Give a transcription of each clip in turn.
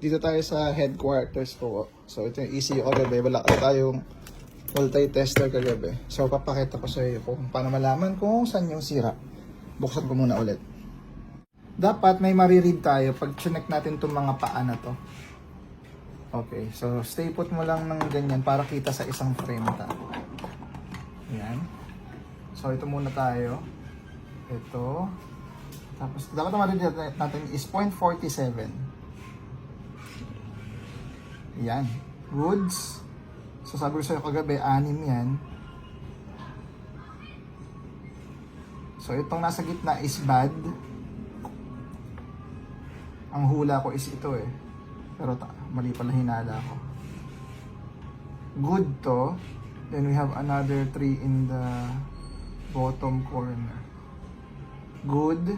Dito tayo sa headquarters ko. So ito yung ECU kagabi. Wala tayong multi-tester kagabi. So papakita ko sa iyo kung paano malaman kung saan yung sira. Buksan ko muna ulit. Dapat may mariread tayo pag chinek natin itong mga paa na to. Okay, so stay put mo lang ng ganyan para kita sa isang frame ta. Ayan. So ito muna tayo. Ito. Tapos dapat mariread natin is 0.47. Ayan. Goods. So sabi ko sa'yo kagabi, 6 yan. So itong nasa gitna is bad. Ang hula ko is ito eh. Pero mali pala hinala ko. Good to. Then we have another 3 in the bottom corner. Good.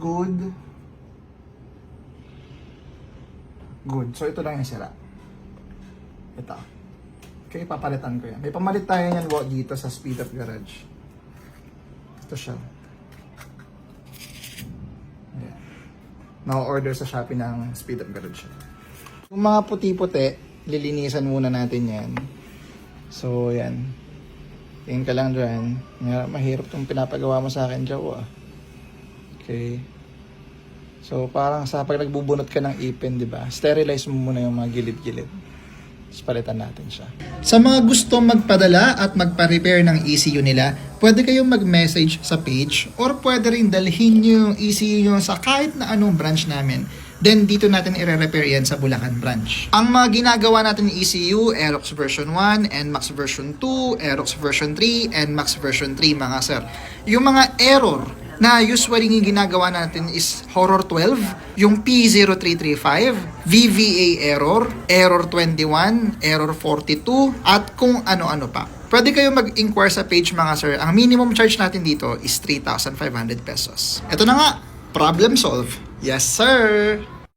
Good. Good. So ito lang yung sira. Ito. Okay, papalitan ko yan. May pamalit tayo yan dito sa Speed Up Garage. Ito siya. Ayan. Na-order sa Shopee ng Speed Up Garage. Yung mga puti-puti, lilinisan muna natin yan. So, yan. Tingin ka lang dyan. Mahirap itong pinapagawa mo sa akin, Joe. Okay. So, parang sa pag nagbubunot ka ng ipin, di ba? Sterilize mo muna yung mga gilid-gilid. Tapos palitan natin siya. Sa mga gusto magpadala at magpa-repair ng ECU nila, pwede kayong mag-message sa page or pwede rin dalhin yung ECU nyo sa kahit na anong branch namin. Then, dito natin i-repair yan sa Bulacan branch. Ang mga ginagawa natin ng ECU, Aerox version 1, NMAX version 2, Aerox version 3, NMAX version 3, mga sir. Yung mga error na usually yung ginagawa natin is Horror 12, yung P0335, VVA error, Error 21, Error 42, at kung ano-ano pa. Pwede kayo mag-inquire sa page, mga sir. Ang minimum charge natin dito is 3,500 pesos. Ito na nga, problem solve. Yes, sir!